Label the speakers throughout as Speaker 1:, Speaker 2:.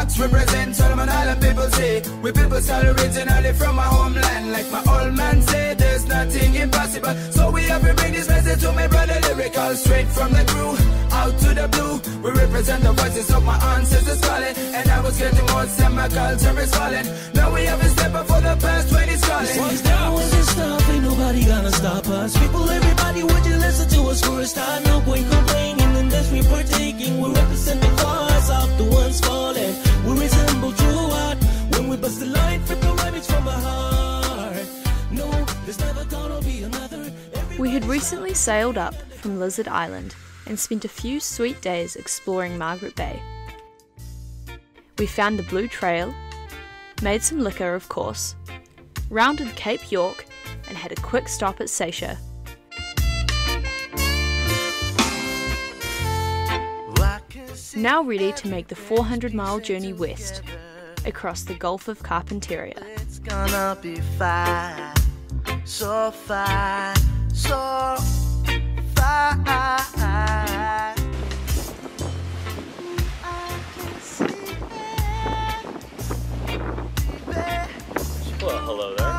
Speaker 1: box represent Solomon Island people say. We people start originally from my homeland. Like my old man said, there's nothing impossible. So we have to bring this message to my brother lyrical. Straight from the crew, out to the blue. We represent the voices of my ancestors calling. And I was getting more and my culture is falling. Now we have a step up for the past 20 calling.
Speaker 2: Once there wasn't stop, ain't nobody gonna stop us. People, everybody, would you listen to us for a start? No point complaining unless we partaking. We represent the cause of the ones falling. We resemble true art. When we bust the line, flip the rhymes from the heart. No, there's never gonna be another.
Speaker 3: We had recently sailed up from Lizard Island and spent a few sweet days exploring Margaret Bay. We found the Blue Trail, made some liquor of course, rounded Cape York and had a quick stop at Seisha. Now ready to make the 400-mile journey west, across the Gulf of Carpentaria.
Speaker 2: It's gonna be fine, so fine, so fine.
Speaker 4: Well, hello there.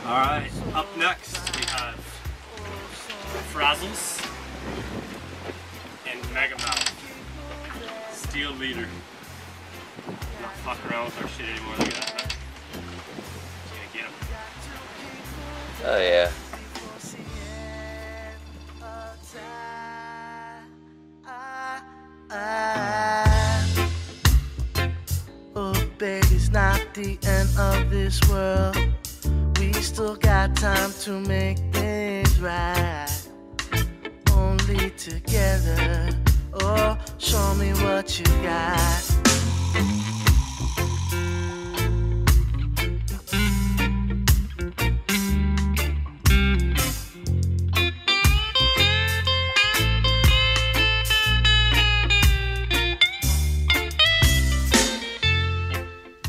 Speaker 4: Alright, up next we have Frazzles and Megamouth. Steel leader. Not fucking around with our shit anymore, look at that, man. Just gonna get him.
Speaker 5: Oh yeah.
Speaker 2: Oh baby, it's not the end of this world. We still got time to make things right. Only together. Oh, show me what you got.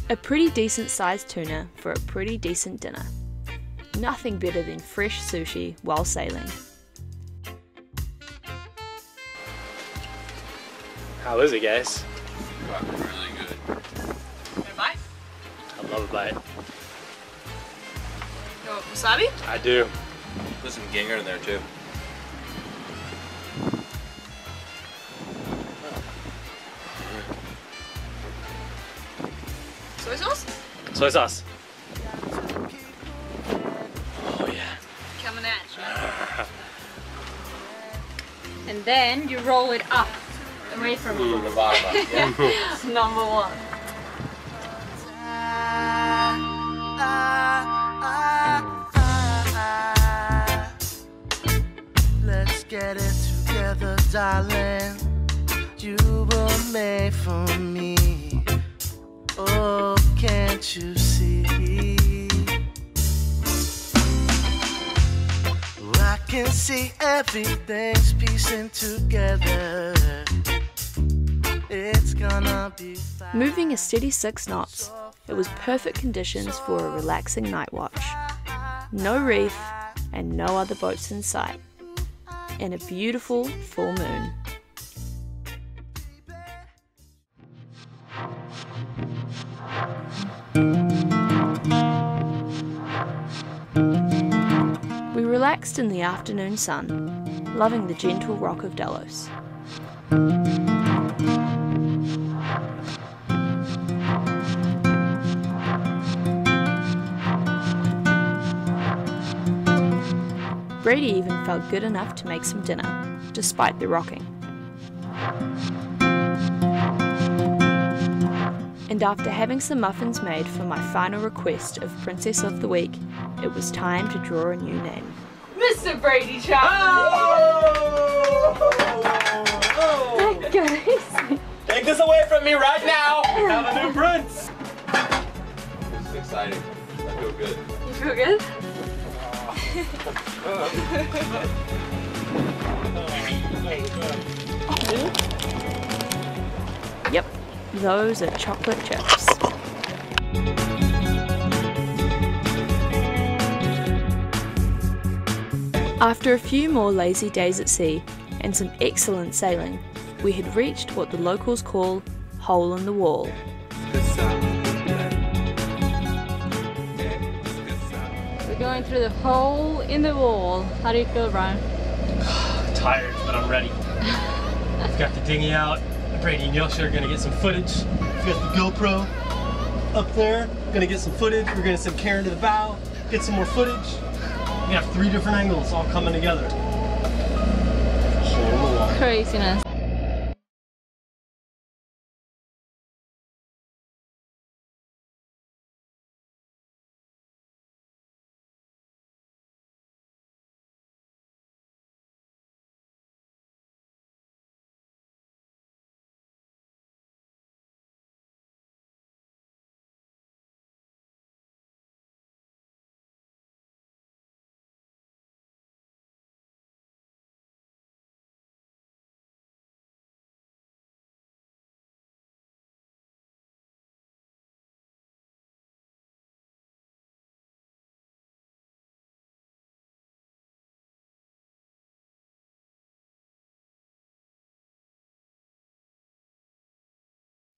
Speaker 3: A pretty decent sized tuna for a pretty decent dinner. Nothing better than fresh sushi while sailing.
Speaker 4: How is it, guys?
Speaker 5: Really good.
Speaker 6: Want a bite?
Speaker 4: I love a bite.
Speaker 6: You want wasabi?
Speaker 4: I do.
Speaker 5: Put some ginger in there too.
Speaker 6: Soy sauce?
Speaker 4: Soy sauce. Oh yeah.
Speaker 6: Coming at you. And then you roll it up. Away from
Speaker 5: From the bottom up, yeah.
Speaker 6: Number one.
Speaker 2: Let's get it together, darling. You were made for me. Oh, can't you see? I can see everything's piecing together. It's gonna be fine.
Speaker 3: Moving a steady 6 knots, it was perfect conditions for a relaxing night watch. No reef and no other boats in sight. And a beautiful full moon. We relaxed in the afternoon sun, loving the gentle rock of Delos. Brady even felt good enough to make some dinner, despite the rocking. And after having some muffins made for my final request of Princess of the Week, it was time to draw a new name.
Speaker 6: Mr. Brady Chapman!
Speaker 4: Oh!
Speaker 6: Guys!
Speaker 4: Take this away from me right now! Have a new prince!
Speaker 5: This is exciting. I feel good.
Speaker 6: You feel good?
Speaker 3: Yep, those are chocolate chips. After a few more lazy days at sea and some excellent sailing, we had reached what the locals call hole in the wall.
Speaker 6: We're going through the hole in the wall. How do you feel, Ryan?
Speaker 4: Tired, but I'm ready. I've got the dinghy out. Brady and Yosha are gonna get some footage. We've got the GoPro up there. Gonna get some footage. We're gonna send Cairns to the bow, get some more footage. We have 3 different angles all coming together. Hole in the wall.
Speaker 6: Craziness.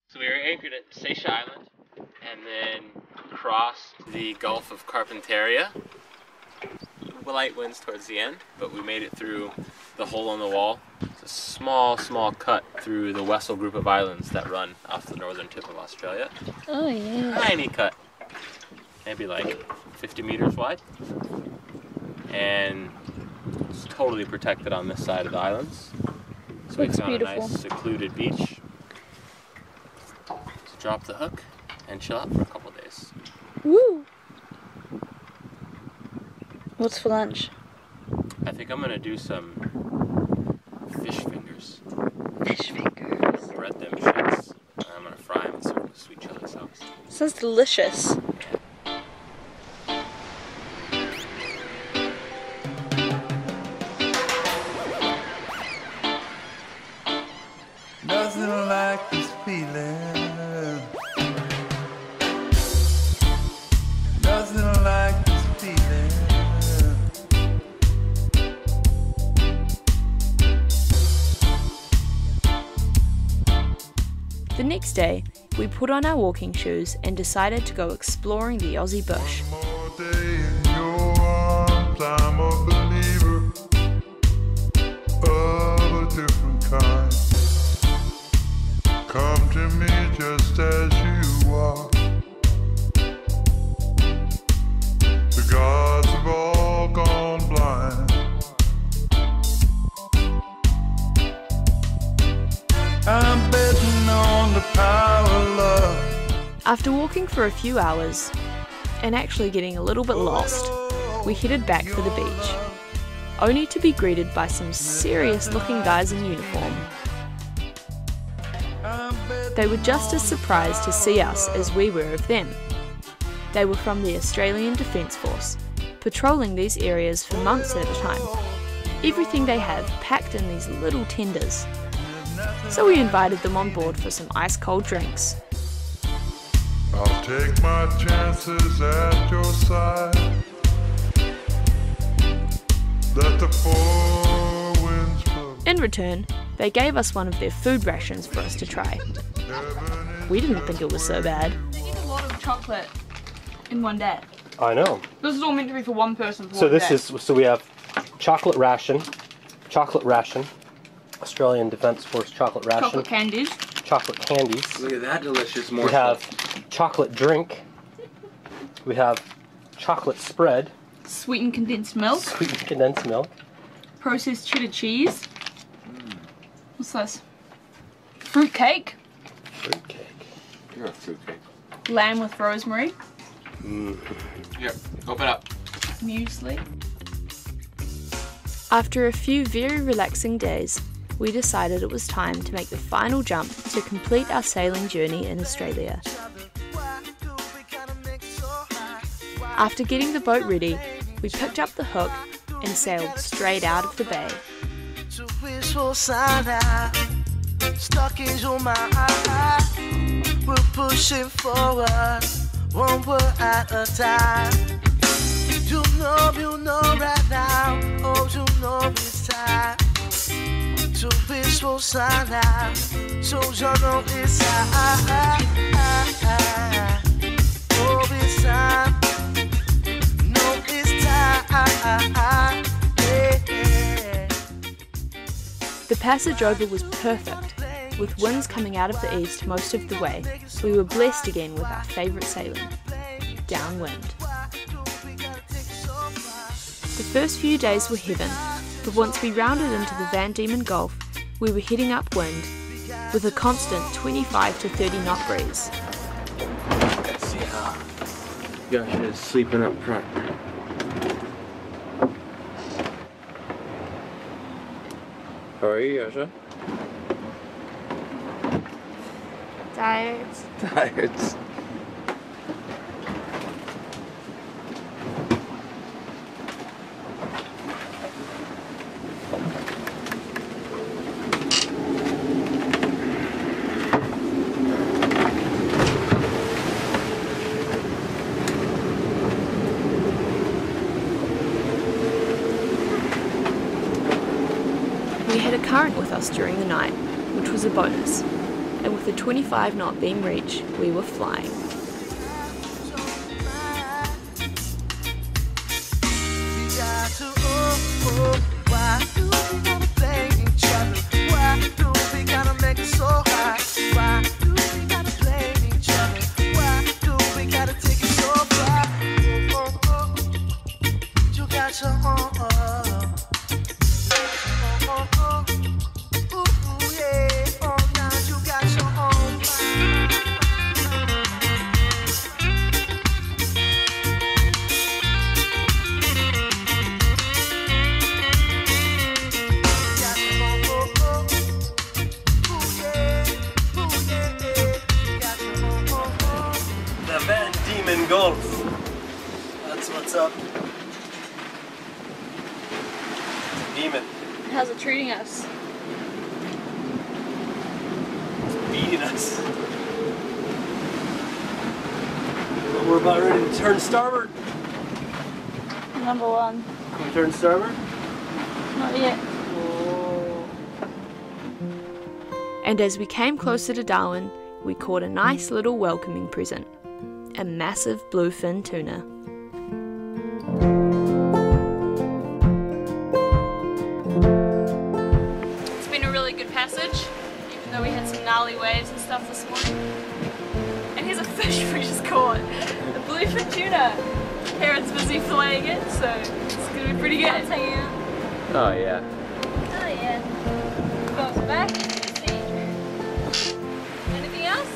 Speaker 4: So we were anchored at Seychelles Island and then crossed the Gulf of Carpentaria. Light winds towards the end, but we made it through the hole in the wall. It's a small cut through the Wessell group of islands that run off the northern tip of Australia.
Speaker 6: Oh yeah.
Speaker 4: Tiny cut, maybe like 50 meters wide. And it's totally protected on this side of the islands. So we found
Speaker 6: beautiful.
Speaker 4: a nice secluded beach. Drop the hook and chill out for a couple days.
Speaker 6: Woo! What's for lunch?
Speaker 4: I think I'm gonna do some fish fingers.
Speaker 6: Fish fingers.
Speaker 4: Bread them shits. And I'm gonna fry them and serve them with sweet chili sauce.
Speaker 6: Sounds delicious.
Speaker 1: Nothing like this feeling. Nothing like this feeling.
Speaker 3: The next day, we put on our walking shoes and decided to go exploring the Aussie bush.
Speaker 1: One more day in your arms, I'm a believer of a different kind. Come to me just as you are. The gods have all gone blind. I'm betting on the power of love.
Speaker 3: After walking for a few hours, and actually getting a little bit lost, we headed back for the beach, only to be greeted by some serious-looking guys in uniform. They were just as surprised to see us as we were of them. They were from the Australian Defence Force, patrolling these areas for months at a time. Everything they have packed in these little tenders. So we invited them on board for some ice-cold drinks.
Speaker 1: I'll take my chances at your side. Let the four winds blow.
Speaker 3: In return, they gave us one of their food rations for us to try. We didn't think it was so bad.
Speaker 7: They eat a lot of chocolate in one day.
Speaker 4: I know.
Speaker 7: This is all meant to be for one person for
Speaker 4: So
Speaker 7: one day.
Speaker 4: so we have chocolate ration, Australian Defence Force chocolate ration,
Speaker 7: chocolate candies.
Speaker 4: chocolate candies.
Speaker 5: Look at that delicious
Speaker 4: We
Speaker 5: morsel.
Speaker 4: have chocolate drink. We have chocolate spread,
Speaker 7: Sweetened condensed milk.
Speaker 4: sweetened condensed milk.
Speaker 7: Processed cheddar cheese. What's this? Fruit cake.
Speaker 4: Fruit cake.
Speaker 5: You're a fruitcake.
Speaker 7: Lamb with rosemary.
Speaker 5: Here, open up.
Speaker 7: Muesli.
Speaker 3: After a few very relaxing days, we decided it was time to make the final jump to complete our sailing journey in Australia. After getting the boat ready, we picked up the hook and sailed straight out of the bay.
Speaker 2: Stuck in your mind, we're pushing forward, one word at a time. You know right now, oh you know it's time So peaceful sana, so jono isa. Oh, it's time. No, it's time.
Speaker 3: The passage over was perfect. With winds coming out of the east most of the way, we were blessed again with our favourite sailing, downwind. The first few days were heaven, but once we rounded into the Diemen Gulf, we were heading upwind with a constant 25 to 30 knot breeze.
Speaker 5: Let's see how Yasha is sleeping up front. How are you, Yasha?
Speaker 3: Tired.
Speaker 5: Tired.
Speaker 3: We had a current with us during the night, which was a bonus, and with the 25 knot beam reach, we were flying.
Speaker 2: Why do we gotta play each other? Why do we gotta make it so hard? Why do we gotta play each other? Why do we gotta take it so far? Oh, oh, oh. You got your own. Oh, oh, oh. Ooh, yeah. Oh, now you got your own.
Speaker 4: The Diemen Gulf. That's what's up. Diemen.
Speaker 7: How's it treating us?
Speaker 4: Beating us. Well, we're about ready to turn starboard.
Speaker 7: Number one.
Speaker 4: Can we turn starboard?
Speaker 7: Not yet.
Speaker 3: And as we came closer to Darwin, we caught a nice little welcoming present, a massive bluefin tuna.
Speaker 7: It's been a really good passage, even though we had some gnarly waves and stuff this morning. And here's a fish we just caught, a bluefin tuna. Karen's busy filleting it, so it's gonna be pretty good. I'll take it.
Speaker 5: Oh, yeah.
Speaker 6: Oh yeah.
Speaker 7: Goes back. See. Anything else?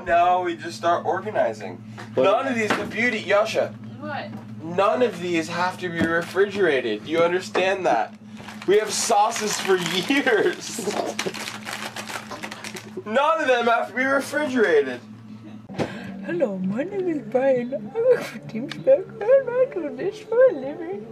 Speaker 5: No, we just start organizing. None of these, the beauty, Yasha,
Speaker 7: What?
Speaker 5: none of these have to be refrigerated. You understand that? We have sauces for years. None of them have to be refrigerated.
Speaker 8: Hello, my name is Brian. I work for Team Spec and I do this for a living.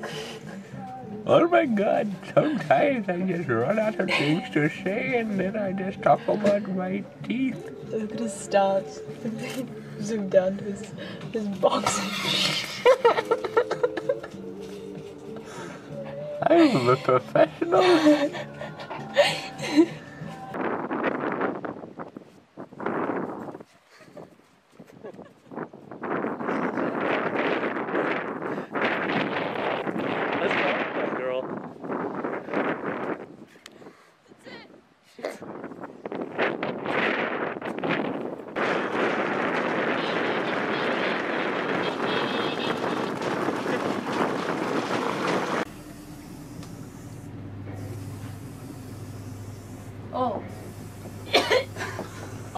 Speaker 8: Oh my god, sometimes I just run out of things to say and then I just talk about my teeth.
Speaker 7: Look at his stars. Zoom down to his box.
Speaker 8: I'm a professional.
Speaker 4: Let's go, girl.
Speaker 7: Oh,